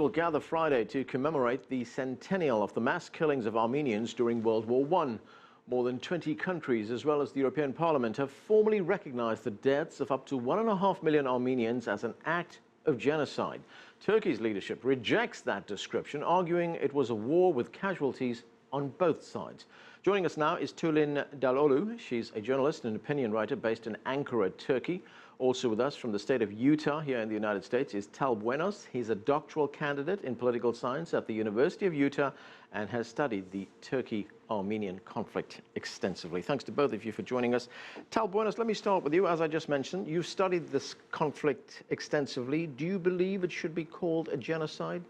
will gather Friday to commemorate the centennial of the mass killings of Armenians during World War I. More than 20 countries, as well as the European Parliament, have formally recognized the deaths of up to 1.5 million Armenians as an act of genocide. Turkey's leadership rejects that description, arguing it was a war with casualties on both sides. Joining us now is Tulin Dalolu. She's a journalist and opinion writer based in Ankara, Turkey. Also with us from the state of Utah here in the United States is Tal Buenos. He's a doctoral candidate in political science at the University of Utah and has studied the Turkey-Armenian conflict extensively. Thanks to both of you for joining us. Tal Buenos, let me start with you. As I just mentioned, you've studied this conflict extensively. Do you believe it should be called a genocide?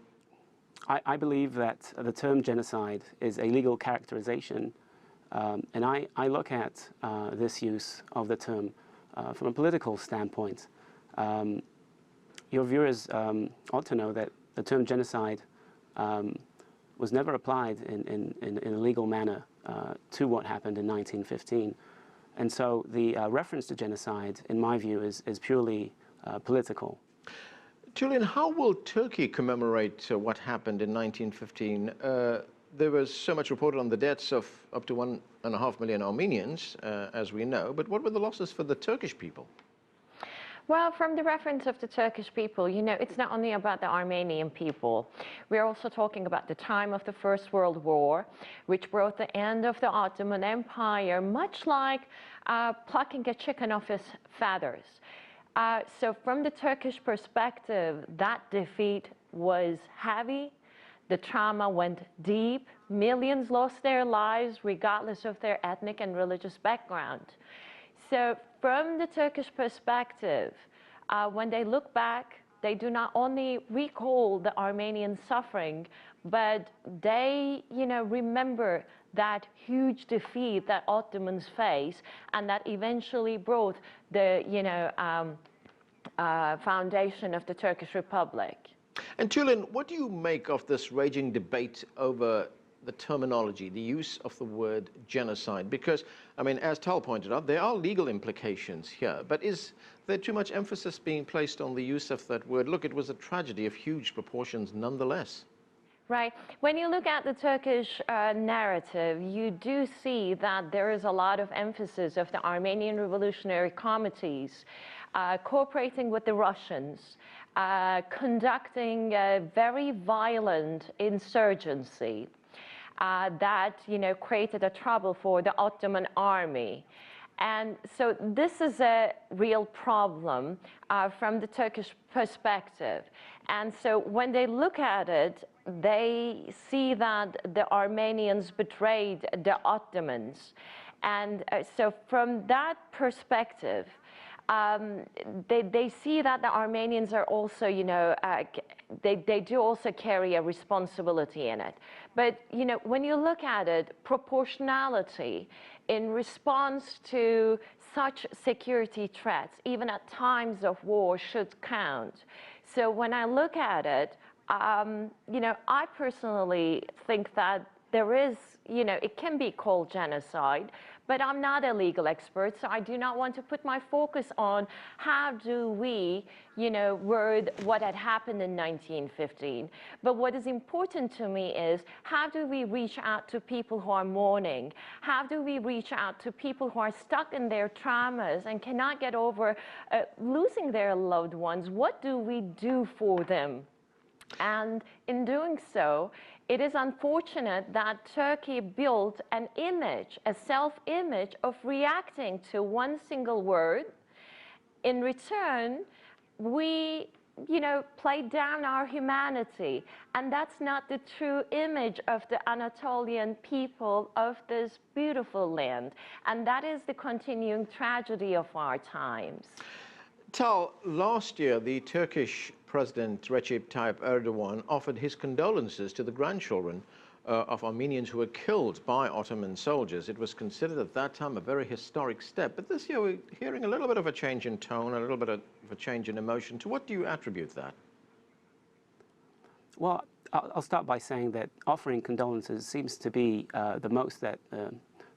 I believe that the term genocide is a legal characterization, and I look at this use of the term from a political standpoint. Your viewers ought to know that the term genocide was never applied in a legal manner to what happened in 1915. And so the reference to genocide, in my view, is purely political. Tulin, how will Turkey commemorate what happened in 1915? There was so much reported on the deaths of up to 1.5 million Armenians, as we know, but what were the losses for the Turkish people? Well, from the reference of the Turkish people, you know, it's not only about the Armenian people. We're also talking about the time of the First World War, which brought the end of the Ottoman Empire, much like plucking a chicken off its feathers. So from the Turkish perspective, that defeat was heavy. The trauma went deep. Millions lost their lives regardless of their ethnic and religious background. So from the Turkish perspective, when they look back, they do not only recall the Armenian suffering, but they, remember that huge defeat that Ottomans faced and that eventually brought the, foundation of the Turkish Republic. And Tulin, what do you make of this raging debate over the terminology, the use of the word genocide? Because, I mean, as Tal pointed out, there are legal implications here, but is there too much emphasis being placed on the use of that word? Look, it was a tragedy of huge proportions nonetheless. Right. When you look at the Turkish narrative, you do see that there is a lot of emphasis of the Armenian revolutionary committees cooperating with the Russians, conducting a very violent insurgency that, created a trouble for the Ottoman army. And so this is a real problem from the Turkish perspective. And so when they look at it, they see that the Armenians betrayed the Ottomans. And so from that perspective, they see that the Armenians are also, they do also carry a responsibility in it. But, when you look at it, proportionality in response to such security threats, even at times of war, should count. So when I look at it, I personally think that there is, it can be called genocide, but I'm not a legal expert, so I do not want to put my focus on how do we, word what had happened in 1915. But what is important to me is how do we reach out to people who are mourning? How do we reach out to people who are stuck in their traumas and cannot get over losing their loved ones? What do we do for them? And in doing so, it is unfortunate that Turkey built an image, a self-image of reacting to one single word. In return, we, played down our humanity. And that's not the true image of the Anatolian people of this beautiful land. And that is the continuing tragedy of our times. Tal, last year, the Turkish President Recep Tayyip Erdogan offered his condolences to the grandchildren of Armenians who were killed by Ottoman soldiers. It was considered at that time a very historic step. But this year, we're hearing a little bit of a change in tone, a little bit of a change in emotion. To what do you attribute that? Well, I'll start by saying that offering condolences seems to be the most that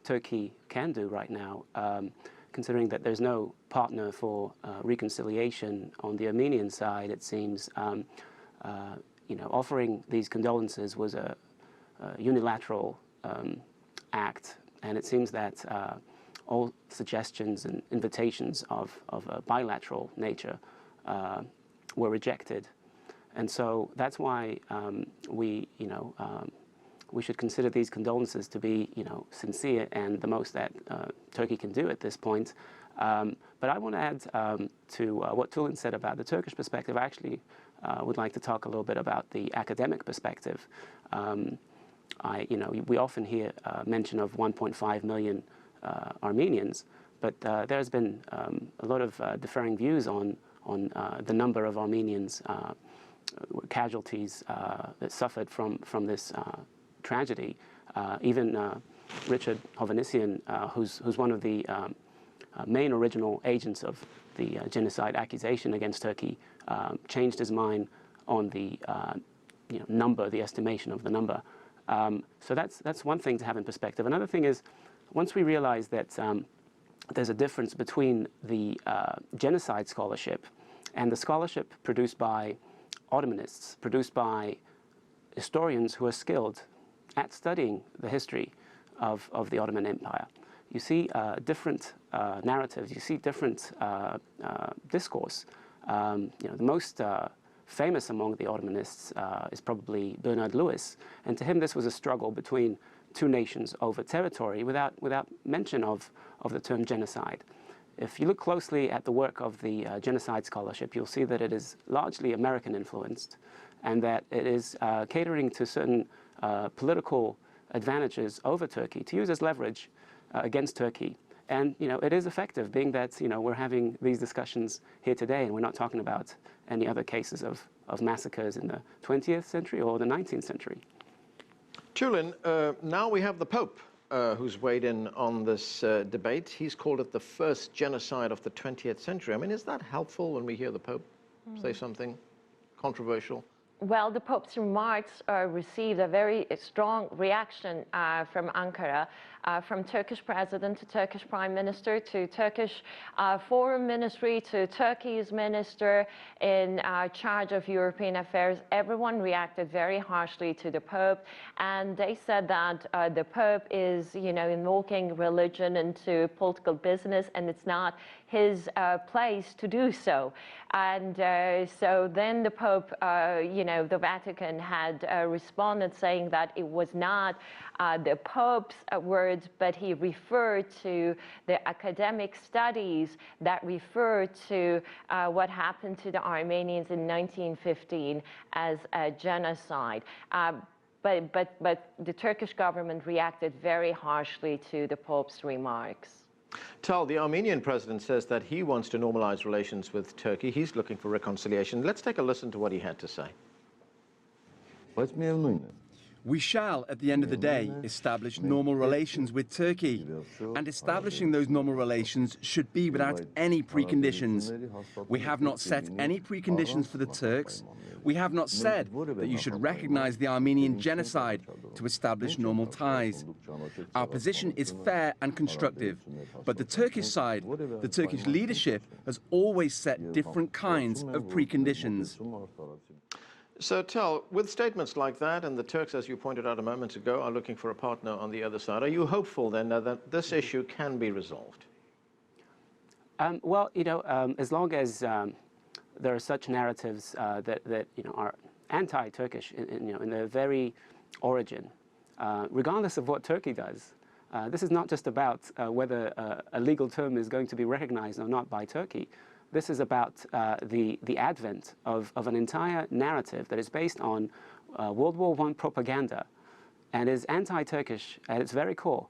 Turkey can do right now. Considering that there's no partner for reconciliation on the Armenian side, it seems offering these condolences was a unilateral act, and it seems that all suggestions and invitations of a bilateral nature were rejected. And so that's why we should consider these condolences to be, sincere and the most that Turkey can do at this point. But I want to add to what Tulin said about the Turkish perspective. I actually would like to talk a little bit about the academic perspective. We often hear mention of 1.5 million Armenians, but there's been a lot of differing views on the number of Armenians casualties that suffered from this tragedy. Even Richard Hovhannissian, who's one of the main original agents of the genocide accusation against Turkey, changed his mind on the number, the estimation of the number. So that's one thing to have in perspective. Another thing is, once we realize that there's a difference between the genocide scholarship and the scholarship produced by Ottomanists, produced by historians who are skilled at studying the history of the Ottoman Empire, you see different narratives, you see different discourse. The most famous among the Ottomanists is probably Bernard Lewis, and to him this was a struggle between two nations over territory without mention of the term genocide. If you look closely at the work of the genocide scholarship, you'll see that it is largely American influenced, and that it is catering to certain political advantages over Turkey to use as leverage against Turkey. And it is effective, being that we're having these discussions here today, and we're not talking about any other cases of massacres in the 20th century or the 19th century. Tulin, now we have the Pope who's weighed in on this debate. He's called it the first genocide of the 20th century. I mean, is that helpful when we hear the Pope say something controversial? Well, the Pope's remarks received a very strong reaction from Ankara, from Turkish president to Turkish prime minister to Turkish foreign ministry to Turkey's minister in charge of European affairs. Everyone reacted very harshly to the Pope, and they said that the Pope is, invoking religion into political business, and it's not his place to do so. And so then the Pope, the Vatican had responded saying that it was not the Pope's words, but he referred to the academic studies that referred to what happened to the Armenians in 1915 as a genocide. But the Turkish government reacted very harshly to the Pope's remarks. Tal, the Armenian president says that he wants to normalize relations with Turkey. He's looking for reconciliation. Let's take a listen to what he had to say. We shall, at the end of the day, establish normal relations with Turkey. And establishing those normal relations should be without any preconditions. We have not set any preconditions for the Turks. We have not said that you should recognize the Armenian genocide to establish normal ties. Our position is fair and constructive, but the Turkish side, the Turkish leadership, has always set different kinds of preconditions. So, Tal, with statements like that, and the Turks, as you pointed out a moment ago, are looking for a partner on the other side, are you hopeful then that this issue can be resolved? Well, as long as there are such narratives that are anti-Turkish in their very origin, regardless of what Turkey does, this is not just about whether a legal term is going to be recognized or not by Turkey. This is about the advent of an entire narrative that is based on World War I propaganda and is anti-Turkish at its very core.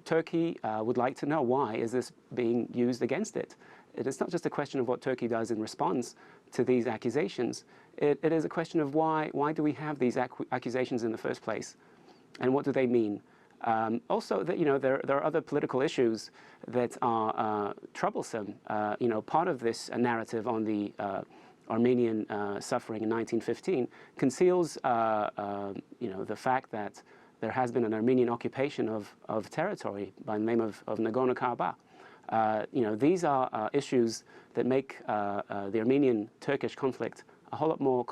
Turkey would like to know, why is this being used against it? It is not just a question of what Turkey does in response to these accusations. It is a question of why do we have these accusations in the first place, and what do they mean? Also, there are other political issues that are troublesome. Part of this narrative on the Armenian suffering in 1915 conceals, the fact that there has been an Armenian occupation of territory by the name of Nagorno-Karabakh. These are issues that make the Armenian-Turkish conflict a whole lot more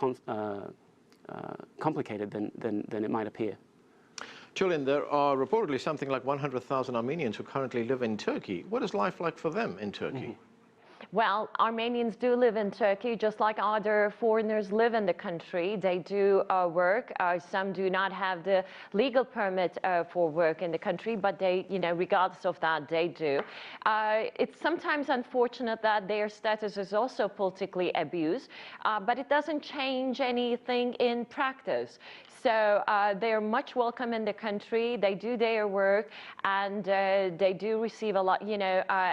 complicated than it might appear. Julian, there are reportedly something like 100,000 Armenians who currently live in Turkey. What is life like for them in Turkey? Well, Armenians do live in Turkey, just like other foreigners live in the country. They do work. Some do not have the legal permit for work in the country, but they, regardless of that, they do. It's sometimes unfortunate that their status is also politically abused, but it doesn't change anything in practice. So they're much welcome in the country. They do their work, and they do receive a lot,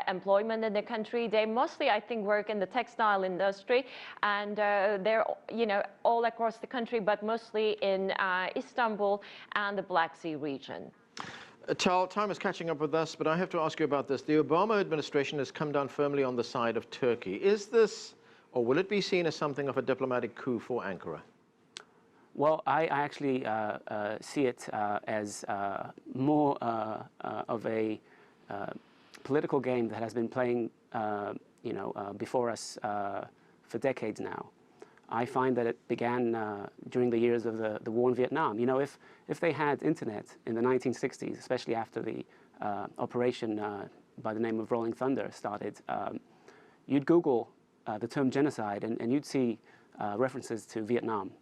employment in the country. They mostly, I think, work in the textile industry, and they're, all across the country, but mostly in Istanbul and the Black Sea region. Tal, time is catching up with us, but I have to ask you about this. The Obama administration has come down firmly on the side of Turkey. Is this, or will it be seen as something of a diplomatic coup for Ankara? Well, I actually see it as more of a political game that has been playing, before us for decades now. I find that it began during the years of the war in Vietnam. If they had internet in the 1960s, especially after the operation by the name of Rolling Thunder started, you'd Google the term genocide and you'd see references to Vietnam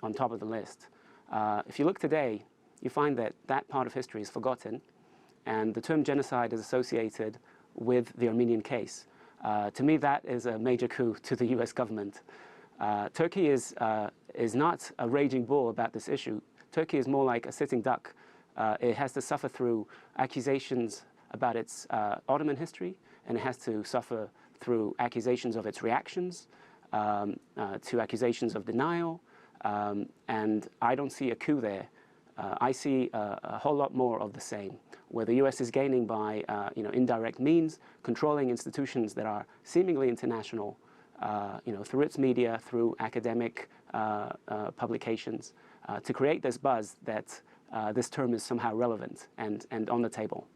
on top of the list. If you look today, you find that that part of history is forgotten, and the term genocide is associated with the Armenian case. To me, that is a major coup to the US government. Turkey is not a raging bull about this issue. Turkey is more like a sitting duck. It has to suffer through accusations about its Ottoman history, and it has to suffer through accusations of its reactions, to accusations of denial, and I don't see a coup there. I see a whole lot more of the same, where the US is gaining by indirect means, controlling institutions that are seemingly international, through its media, through academic publications, to create this buzz that this term is somehow relevant and on the table.